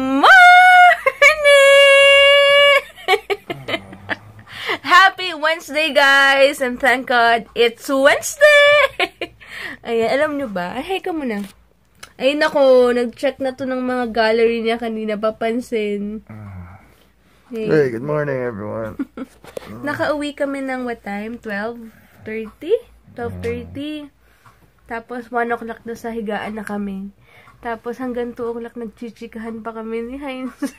morning! Happy Wednesday, guys! And thank God, it's Wednesday! Ayan, alam nyo ba? Ay, ka muna. Ay, nako, nag-check na to ng mga gallery niya kanina, papansin. Hey, good morning, everyone. Nakauwi kami ng what time? 12:30? 12:30. Tapos, 1 o'clock na sa higaan na kami. Tapos, hanggang 2 o'clock, nagchichikahan pa kami ni Heinz.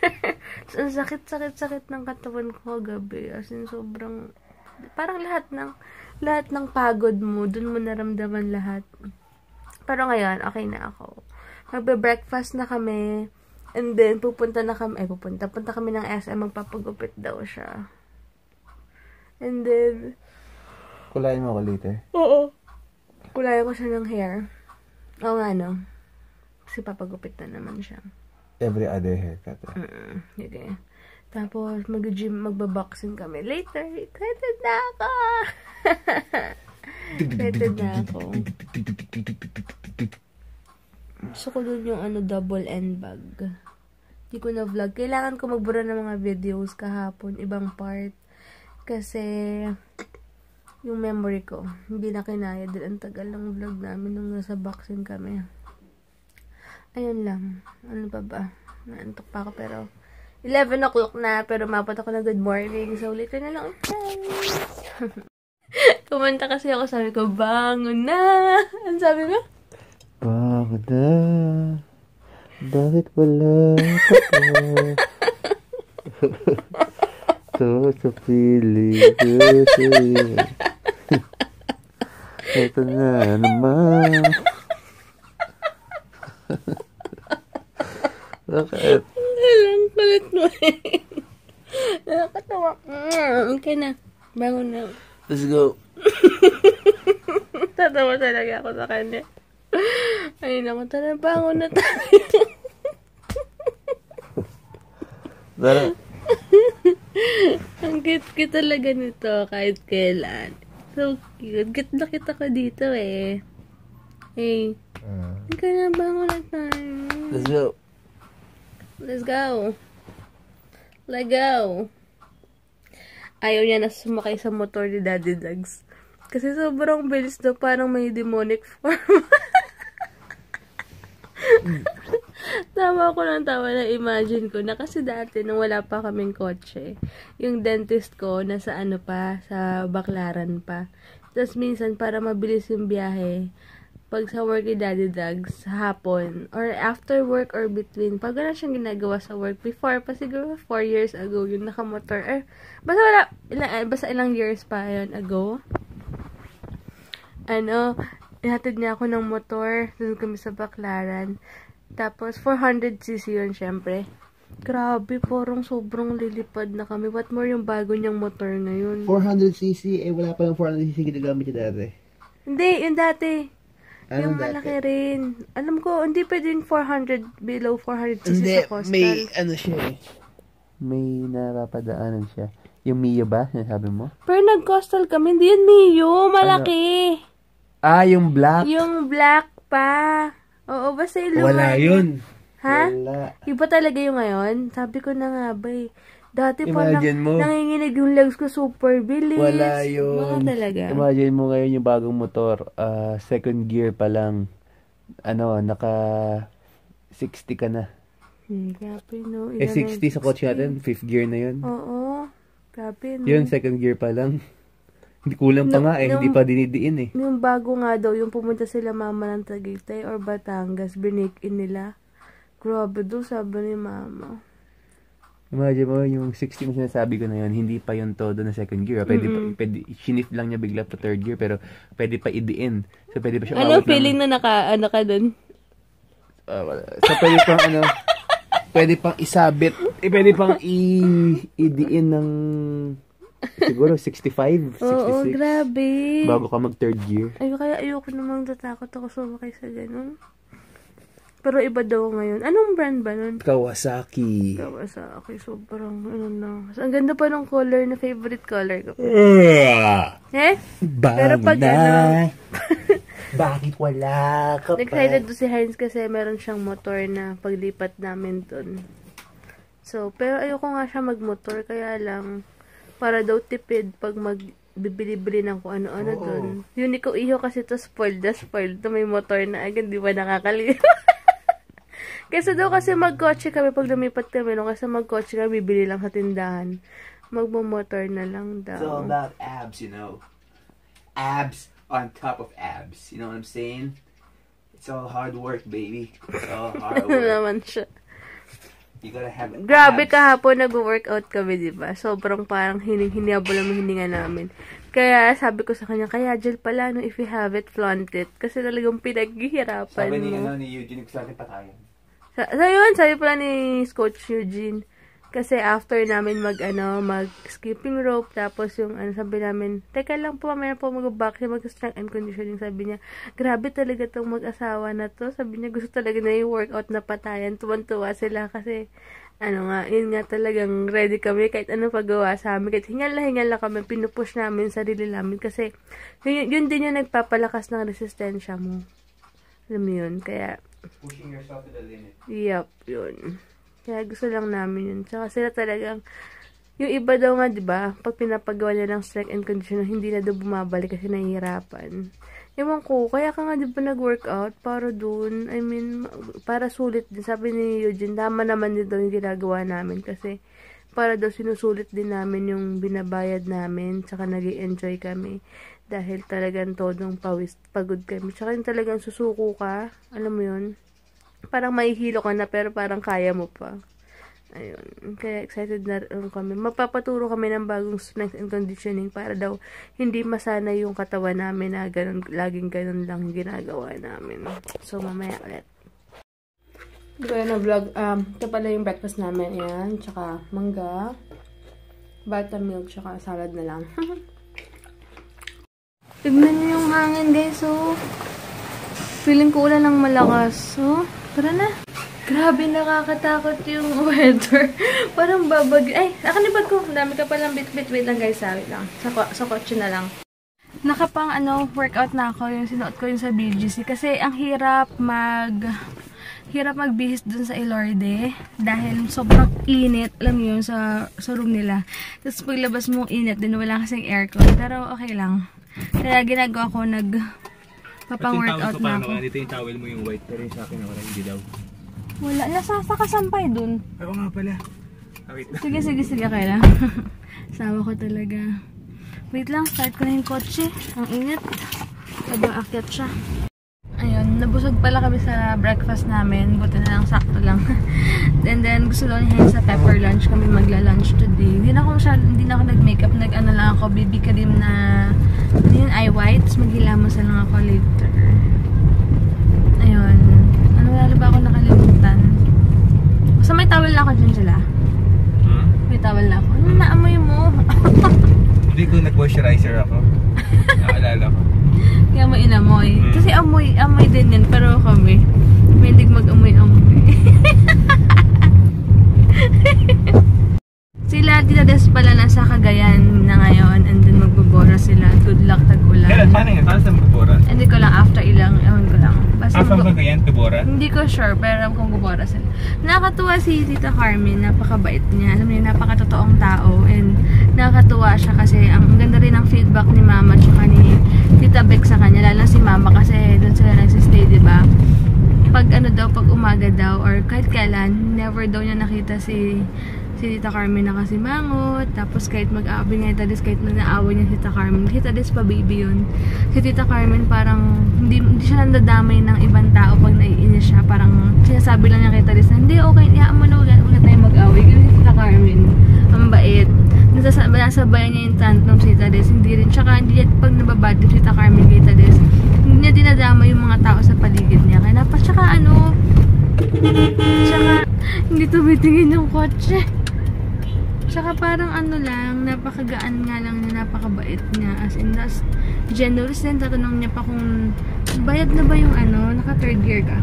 Ang sakit ng katawan ko gabi. As in, sobrang, parang lahat ng pagod mo, dun mo naramdaman lahat. Pero ngayon, okay na ako. Magbe-breakfast na kami. And then, punta kami ng SM, magpapagupit daw siya. And then, Kulayin mo ako later? oo. Kulayan ko siya ng hair. Oo nga, no? Kasi papagupit na naman siya. Every other haircut. Okay. Tapos, mag-gym, magbaboxing kami. Later, excited na ako! Excited na ako. Gusto ko dun yung double end bag. Di ko na vlog. Kailangan ko magbura ng mga videos kahapon, ibang part. Kasi, yung memory ko, hindi na kinaya din ang tagal ng vlog namin nung nasa boxing kami. Ayun lang. Ano pa ba? Naantok pa ako pero 11 o'clock na pero mapot ako na good morning. So, later na lang. Kumanta kasi ako. Sabi ko, bangon na. Ano sabi ko? Bangon na. Bakit wala ka pa? To sa piling ko sa'yo. Ito na naman. Bakit? Alang kulit mo eh. Nakakatawa. Okay na. Bangon na. Let's go. Tatawa talaga ako sa kanya. Ayun ako, tara, bangon na tayo. Tara. Ang cute talaga nito kahit kailan. So cute. Cute na kita ko dito eh. Hey. Hindi na, bangon na tayo. Let's go. Let's go. Let's go. Ayaw niya na sumakay sa motor ni Daddy Dags. Kasi sobrang bilis daw, parang may demonic form. Tawa ko ng tawa na imagine ko na kasi dati nung wala pa kaming kotse, yung dentist ko nasa sa Baclaran pa. Tapos minsan para mabilis yung biyahe, pag sa work ni Daddy Dags, hapon, or after work or between, pag gano'n siyang ginagawa sa work, before pa siguro 4 years ago, yung nakamotor, basta ilang years pa yun ago, ihatid niya ako ng motor, doon kami sa Baclaran, tapos 400cc yun, syempre. Grabe, parang sobrang lilipad na kami. What more yung bago niyang motor ngayon? 400cc, wala pa yung 400cc ginagamit niya dati. Hindi, yung dati. Anong yung malaki rin. Alam ko, hindi pwede yung 400, below 400cc sa coastal. May siya eh. May napapadaanan siya. Yung Mio ba? Sabi mo? Pero nag-coastal kami, hindi yun Mio, malaki. Yung black? Yung black pa. Oo, basta yung luwan. Wala yun. Ha? Wala. Iba talaga yung ngayon? Sabi ko na nga ba eh. Dati pa mo. nanginginig yung legs ko super bilis. Wala yun. Wala talaga. Imagine mo ngayon yung bagong motor. Second gear pa lang. Naka 60 ka na. Grabe no. 60 sa kotse natin. 5th gear na yun. Oo. Grabe no. Yun, second gear pa lang. Hindi kulang pa nga eh. Hindi pa dinidiin eh. Yung bago nga daw, yung pumunta sila mama ng Tagaytay or Batangas, binake-in nila. Grabe daw, sabi ni mama. Imagine mo, yung 60 mo sinasabi ko na yun, hindi pa yun todo na second gear. Pwede shift lang niya bigla pa third gear, pero pwede pa idiin. So, pwede pa siya feeling na naka dun? So, pwede pang pwede pang isabit, pwede pang idiin ng siguro 65, 66. Oo, grabe. Bago ka mag third gear. Ayoko namang tatakot ako sumakay sa ganun. Pero iba daw ngayon. Anong brand ba nun? Kawasaki. Sobrang ang ganda pa ng color na favorite color ko. Pero pag Bakit wala ka pa? Excited do si Heinz kasi meron siyang motor na paglipat namin dun. So, pero ayoko nga siya magmotor, kaya lang, para daw tipid pag magbibili-bili ng kung ano-ano dun. Yun, ikaw iho kasi to spoiled na spoiled. To may motor na agad, di ba nakakaliw? Kasi daw kasi magkotse kami pag lumipat kami, no? Kasi magkotse kami, bibili lang sa tindahan. Magmamotor na lang daw. It's all about abs, you know. Abs on top of abs. You know what I'm saying? It's all hard work, baby. It's all hard work. Naman siya. You gotta have Grabe abs. kahapon nag-workout kami, di ba? Sobrang parang hinabol ang hininga namin. Kaya sabi ko sa kanya, kaya Jill pala, no, if you have it, flaunt it. Kasi talagang pinaghihirapan Sabi mo. ni Eugene, gusto natin patayan. Yun, sabi pala ni Coach Eugene. Kasi after namin mag-skipping rope, tapos yung sabi namin, teka lang po, mamaya po mag-boxing, mag-strength and conditioning. Sabi niya, grabe talaga tong mag-asawa na to. Sabi niya, gusto talaga na yung workout na patayan. Tuwan-tuwa sila kasi, yun nga talagang ready kami kahit anong paggawa sa amin. Kahit hingal na kami, pinupush namin sarili namin. Kasi, yun din yung nagpapalakas ng resistensya mo. Alam mo yun, kaya, Pushing yourself to the limit. yep, yun. Kaya gusto lang namin yun. Tsaka sila talagang, yung iba daw nga, diba, pag pinapagawa nila ng strength and conditioning, hindi na daw bumabalik kasi nahihirapan. Ewan ko, kaya ka nga diba nag-workout para dun, para sulit din. Sabi ni Eugene, tama naman din daw yung ginagawa namin kasi para daw sinusulit din namin yung binabayad namin, tsaka nag-i-enjoy kami. Dahil talagang todong pagod kami. Tsaka yung talagang susuko ka, alam mo yun, parang mahihilo ka na pero parang kaya mo pa. Ayun. Kaya excited na rin kami. Mapapaturo kami ng bagong strength and conditioning para daw hindi masanay yung katawan namin na ganun, laging ganun lang yung ginagawa namin. So, mamaya ulit. Hindi ko na vlog. Ito pala yung breakfast namin. Ayan. Tsaka mangga, buttermilk, tsaka salad na lang. Tignan niyo yung hangin, guys. So, feeling ko ulan ng malakas. So, tara na. Grabe, nakakatakot yung weather. Parang babag... Ay, nakanibag ko. Ang dami ka palang bit-bit. Wait lang, guys. Sorry lang. Sa kotse na lang. Nakapang, workout na ako. Yung sinuot ko yung sa BGC. Kasi, ang hirap magbihis dun sa Ilorde. Dahil sobrang init. Alam mo yun, sa room nila. Tapos, paglabas mo init, din wala kasing aircon. Pero, okay lang. Kaya, ginagawa ko, papang-workout na ako. Dito yung towel mo yung white, pero yung sa akin wala, hindi daw. Wala, nakasampay dun. Oo nga pala. Wait lang. Sige, kaya. Sawa ko talaga. Wait lang, start ko na yung kotse. Ang init. Habang akyat siya. Ayun, nabusog pala kami sa breakfast namin. Buti na lang, sakto lang. And then, gusto lang niya sa pepper lunch kami magla-lunch today. Hindi na ako nag-makeup. Lang ako, BB cream na yung eye white. Tapos maghilamos na lang ako later. Ayun. Wala ba ako nakalimutan? Basta may towel na ako dyan sila. May towel na ako. Ano naamoy mo? Hindi ko nag-moisturizer ako. Naalala ko. Kaya mo inamoy. Kasi amoy din yan. Pero kami, may hindi mag-amoy-amoy. Sila, Tita Des pala nasa Cagayan na ngayon. And then magbubora sila. Good luck, tag-ulan. Paano yun? Paano sa magbubora? Hindi ko lang, after ilang, ewan ko lang. Saan Cagayan? Tubora? Hindi ko sure, pero alam kong bubora sila. Nakakatuwa si Tita Carmen, napakabait niya. Alam niya, napakatotoong tao. And nakakatuwa siya kasi ang ganda rin ng feedback ni Mama at ni Tita Beck sa kanya. Lalo si Mama kasi doon sila nagsistay, diba? Pag pag umaga daw, or kahit kailan, never daw niya nakita si Tita Carmen nakasimangot. Tapos kahit mag-aaway niya Tita Des, kahit nag-aaway niya si Tita Carmen, Tita Des pa baby yun. Si Tita Carmen parang hindi siya nandadamay ng ibang tao pag naiinis siya. Parang sinasabi lang niya kay Tita Des na, hindi, okay, iyaan mo na ulit tayo mag-aaway. Ganun si Tita Carmen. Ang bait. Nasabayan niya yung tantrum si Tita Des. Hindi rin. Tsaka hindi pag nababad si Tita Carmen kay Tita Des, hindi niya dinadama yung mga tao sa paligid niya. Kaya tsaka hindi tumitingin yung kotse. Tsaka parang lang, napakagaan nga lang niya, napakabait niya. As in, that's generous din. Tatanong niya pa kung bayad na ba yung naka third year ka.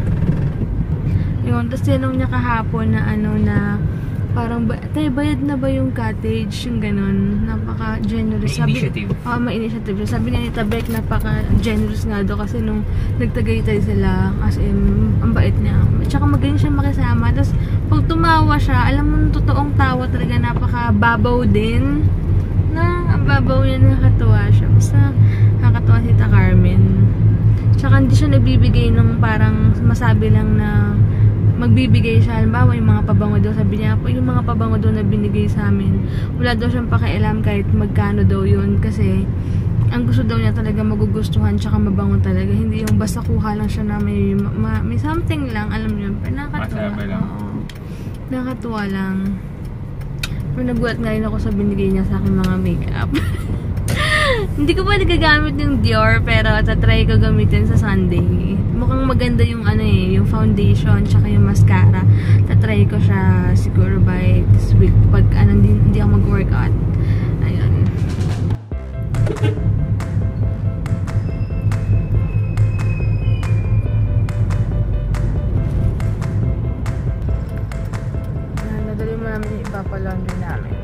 Yun, tapos tinanong niya kahapon na na parang, tayo bayad na ba yung cottage? Yung ganun, napaka-generous. May initiative. May initiative. Sabi nga ni Tabek, napaka-generous nga do kasi nung nagtagaytay sila, as in, ang bait niya. Tsaka magaling siya makisama. Tapos, pag tumawa siya, alam mo, totoong tawa talaga, napaka-babaw din. Ang babaw niya, nakakatuwa siya. Basta, nakakatuwa si Tita Carmen. Tsaka hindi siya nagbibigay ng parang masabi lang na magbibigay siya. Halimbawa, yung mga pabango daw, sabi niya po, yung mga pabango daw na binigay sa amin, wala daw siyang pakialam kahit magkano daw yun. Kasi, ang gusto daw niya talaga magugustuhan tsaka mabango talaga. Hindi yung basta kuha lang siya na may something lang, alam niyo, pero nakakatuwa. Oo. Nakakatuwa lang. Pero nagulat nga rin ako sa binigay niya sa akin mga makeup. Hindi ko pa nagagamit yung Dior, pero tatry ko gamitin sa Sunday. Mukhang maganda yung yung foundation tsaka yung mascara. Tatry ko siya siguro by this week pag hindi ako mag-workout. Ayun. Nadali mo namin yung ipapalaundry namin.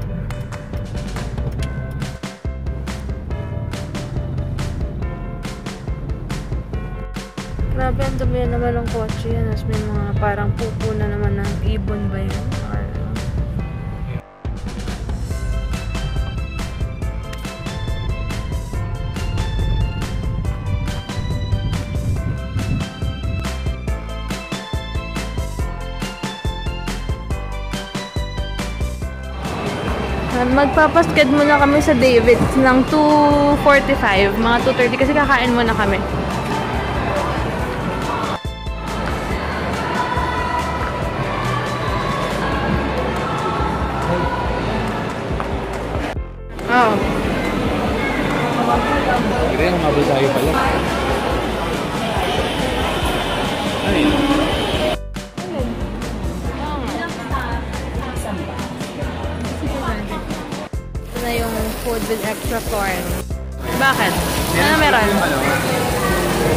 Grabe, ang dami naman ng kotse yan. Tapos may mga parang pupo na naman ng ibon ba yun? Magpapasked muna kami sa David's ng 2:45, mga 2:30 kasi kakain muna kami. Oh. Kaya yung mabal tayo pala. Ito na yung food with extra corn. Bakit? Ano meron?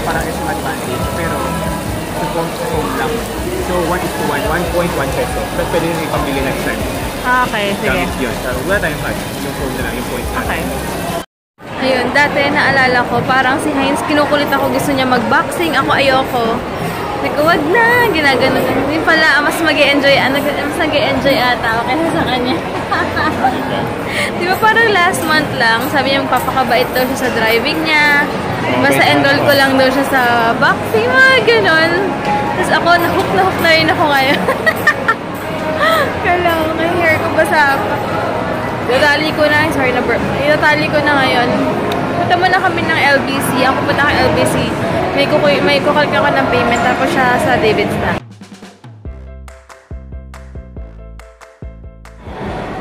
Parang isang advantage, pero sa phone lang. So, 1:1, 1.1 peso. Pero pwede nyo ipambili next time. Okay, sige. Gamit yun. So, wala tayong cash. Yung phone na lang, yung points na. Okay. Ayun, dati naalala ko, parang si Heinz, kinukulit ako, gusto niya mag-boxing, ako ayoko. Like, wag na, ginagano. Hindi pala, mas mag-e-enjoy ata ako kaysa sa kanya. Di ba parang last month lang, sabi niya magpapakabait daw siya sa driving niya. Basta enroll ko lang daw siya sa boxing, mga ganon. Tapos ako, na-hook na rin ako ngayon. Kala ko, may hair ko basa pa. Itatali ko na, sorry na burp. Itatali ko na ngayon. Punta muna kami ng LBC. Ako punta ng LBC. May kukalka ko ng payment. Tapos siya sa David's na.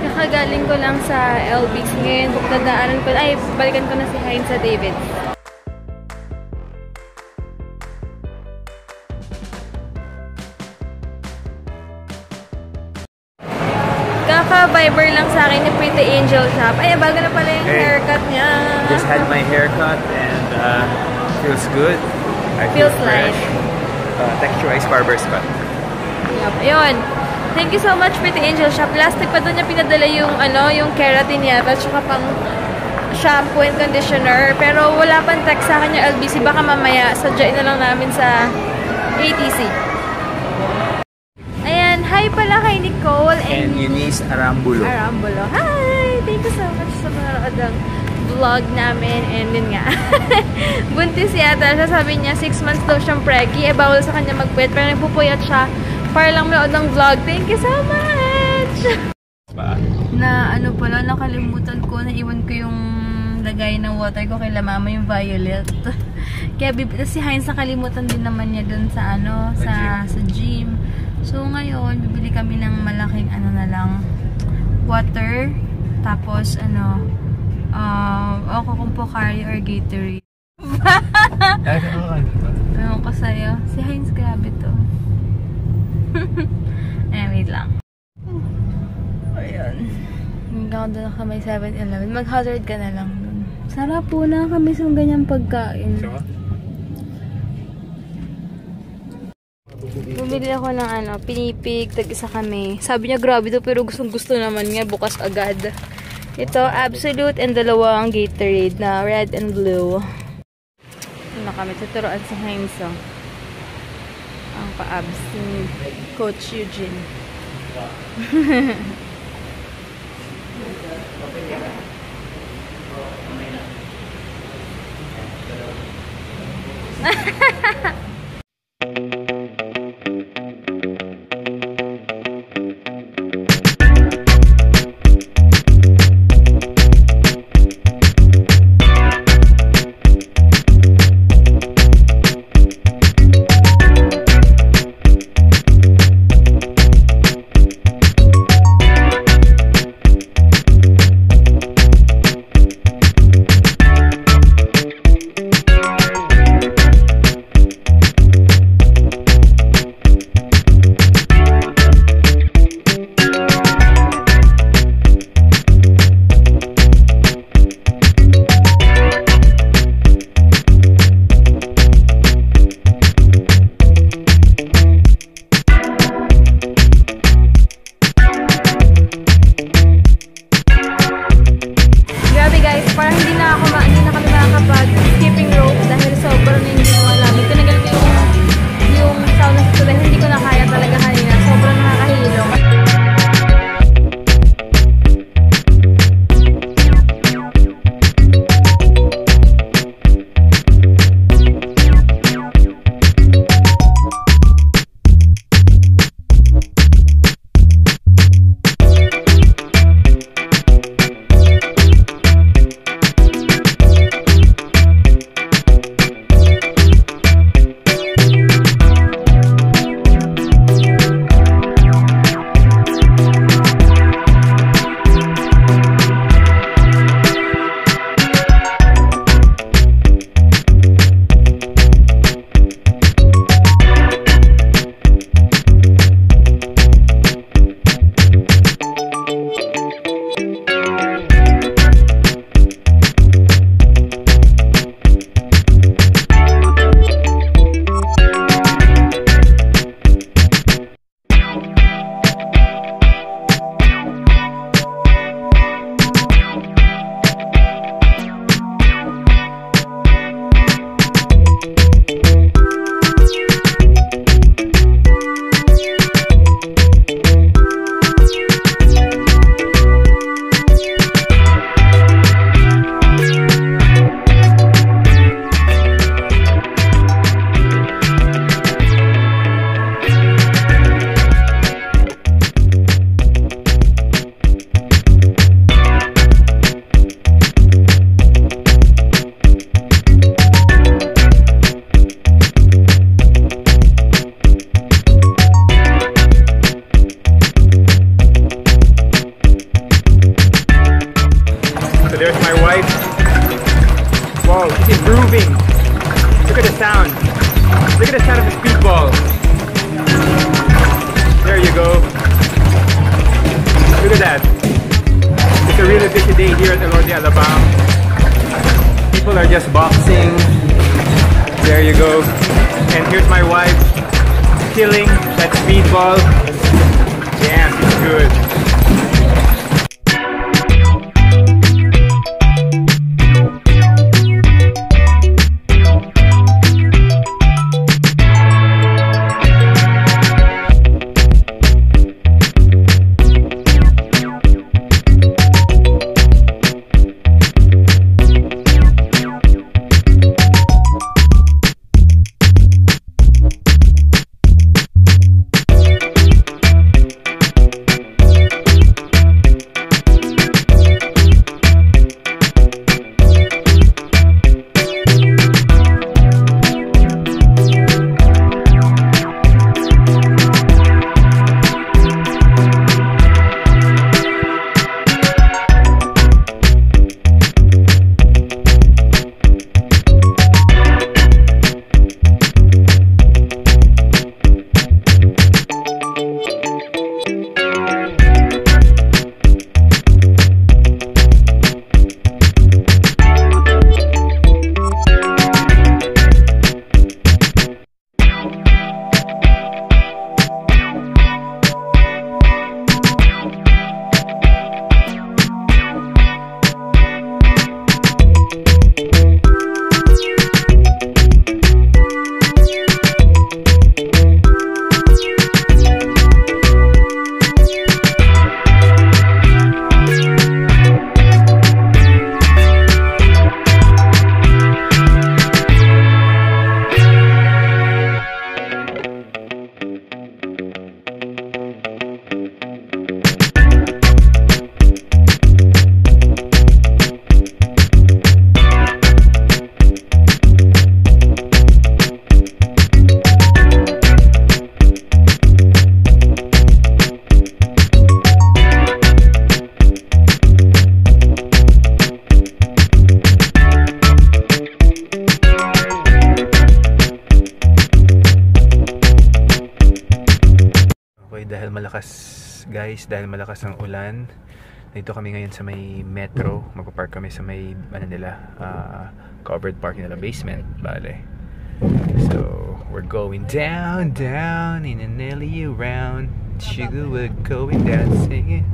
Kakagaling ko lang sa LBC ngayon. Dadaanan ko, balikan ko na si Heinz sa David's. Kaka-Viber lang sa akin ni Pretty Angel Shop. Ay, bago na pala yung haircut niya. Just had my haircut and feels good. I Feels feel fresh. Texturized barber's cut. Yep. Ayun. Thank you so much, Pretty Angel Shop. Plastic pa doon niya pinadala yung, yung keratin niya. At saka pang shampoo and conditioner. Pero wala pang text sa akin yung LBC. Baka mamaya, sadyain na lang namin sa ATC. Hi pala kay Nicole and Eunice Arambulo. Hi! Thank you so much sa panonood ng vlog namin. And yun nga. Buntis yata siya. Sabi niya 6 months daw siyang preggy. Bawal sa kanya mag-pet. Pero nagpupuyat siya para lang manood ng vlog. Thank you so much! Pala, nakalimutan ko. Naiwan ko yung lagay ng water ko kay mama, yung violet. Kaya si Heinz nakalimutan din naman niya dun sa sa gym. So, ngayon, bibili kami ng malaking na lang, water, tapos, ako kung Pocari or Gatorade. Ewan ko sa'yo. Si Heinz, grabe to. Wait lang. Ayun. Hanggang doon ka may 7-Eleven. Mag-hazard ka na lang dun. Sarap po na kami sa ganyang pagkain. Bumili ako ng pinipig, tag-isa kami. Sabi niya grabe to pero gustong-gusto naman niya bukas agad. Ito, Absolute and dalawang Gatorade na red and blue. Kami, tuturuan si Heinz. Ang pa-abs ni Coach Eugene. improving. Look at the sound. Look at the sound of the speedball. There you go. Look at that. It's a really busy day here at Elorde, Alabang. People are just boxing. There you go. And here's my wife killing that speedball. Damn, it's good. guys dahil malakas ang ulan. Dito kami ngayon sa may metro. Magpa-park kami sa may covered parking nila, basement, bale. So, we're going down in an alley around. Sugar, we're going down singing.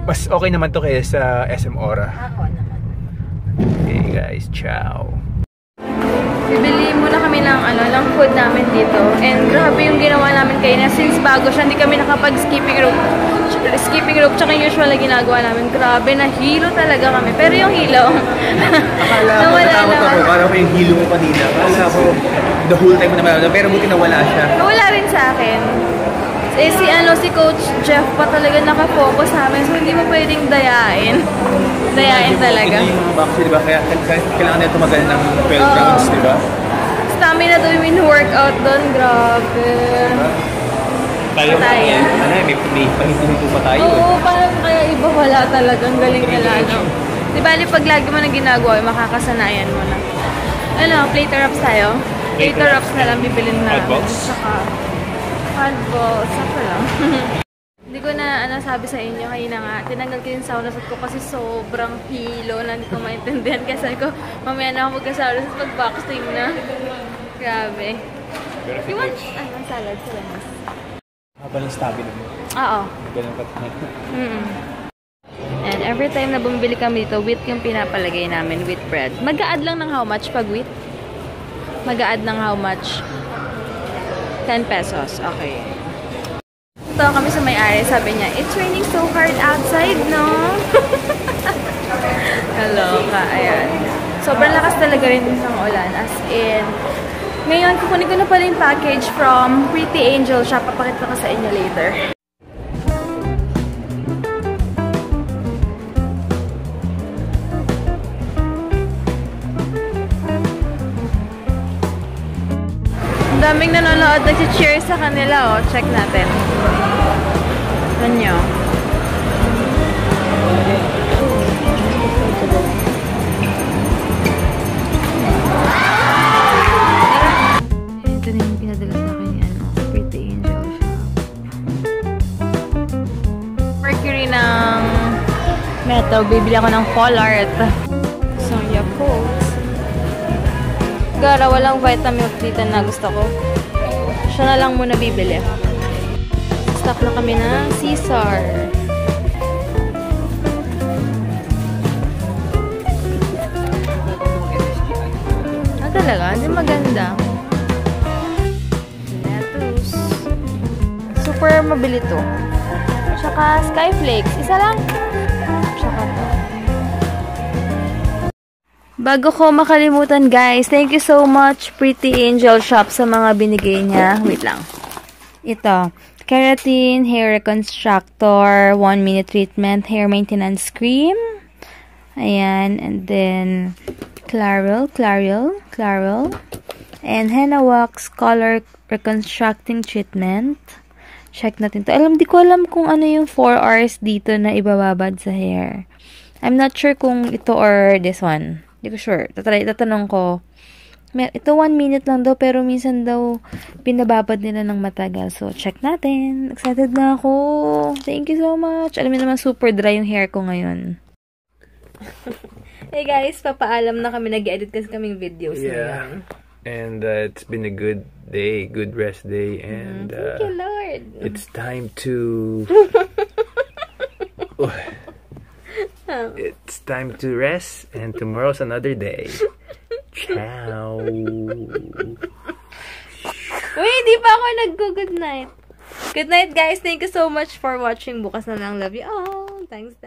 Mas okay naman to kaya sa SM Aura. Ako naman. Okay guys, ciao. Bibili muna kami ng food namin dito. And grabe yung ginawa namin kayo na since bago siya, hindi kami nakapag-skipping rope. Tsaka yung usual na ginagawa namin. Grabe, nahilo talaga kami. Pero yung hilo, Akala ko, natakot ako. Akala ko yung hilo mo kanina. Akala ko, the whole time mo naman. Pero buti nawala siya. nawala rin sa akin. Si Coach Jeff pa talaga nakafocus sa amin. So, hindi mo pwedeng dayain. Dayain talaga. Ito yung mga box, di ba? Kaya kailangan nila tumagal ng 12 rounds, di ba? Stamina daw yung workout doon. Grabe. Tayo, may pahito-hito pa tayo. Oo, parang kaya iba wala talagang galing nila, no? Di ba, pag lagi mo na ginagawa, makakasanayan mo na. Plater ups tayo? Plater ups na lang bibilin namin. Saka, hardballs. Saka lang. Hindi ko na sabi sa inyo kanina nga, tinanggal ko yung sauna suit ko kasi sobrang hilo na hindi ko maintindihan. Kasi sabi ko, mamaya na ako magkasauna suit pag-boxing na. Grabe. You want, salad sa lamas? Habang yung stabilo mo. Oo. Ganun ka. And every time na bumibili kami dito, wheat yung pinapalagay namin, wheat bread. Mag-a-add lang ng how much pag wheat? Mag-a-add ng how much? 10 pesos. Okay. Ito kami sa may-ari, sabi niya, it's raining so hard outside, no? Hello, ayan. Sobrang lakas talaga rin ng ulan. As in, ngayon, kukunin ko na pala yung package from Pretty Angel Shop. Papakita ko sa inyo later. Ang daming nanonood, nag-cheer sa kanila, oh. Check natin. Ito nyo. Ito na yung pinadala sa akin yan, Pretty Angel Shop. Mercury ng Metal. Bibili ako ng fall art. So, Yakult. Gara, walang vitamin dito na gusto ko. Siya na lang muna bibili. Stock na kami ng Caesar. Talaga? Hindi maganda. Lettuce. Super mabili to. Tsaka Skyflakes. Isa lang. Tsaka to. Bago ko makalimutan guys, thank you so much Pretty Angel Shop sa mga binigay niya. Wait lang. Ito. Keratin Hair Reconstructor 1-minute treatment hair maintenance cream. Ayan. And then Clariel. And Henna Wax Color Reconstructing Treatment. Check natin to. Di ko alam kung ano yung 4 hours dito na ibababad sa hair. I'm not sure kung ito or this one. Hindi ko sure. Tatanong ko. Ito 1 minute lang daw, pero minsan daw pinababad nila ng matagal. So, check natin. Excited na ako. Thank you so much. Alam niyo naman, super dry yung hair ko ngayon. Hey guys, papaalam na kami. Nag-edit kasi kaming videos ngayon. And it's been a good day, good rest day. And thank you, Lord. It's time to... It's time to rest, and tomorrow's another day. Ciao. Uy, di pa ako nag-good night. Good night, guys. Thank you so much for watching. Bukas na lang. Love you all. Thanks.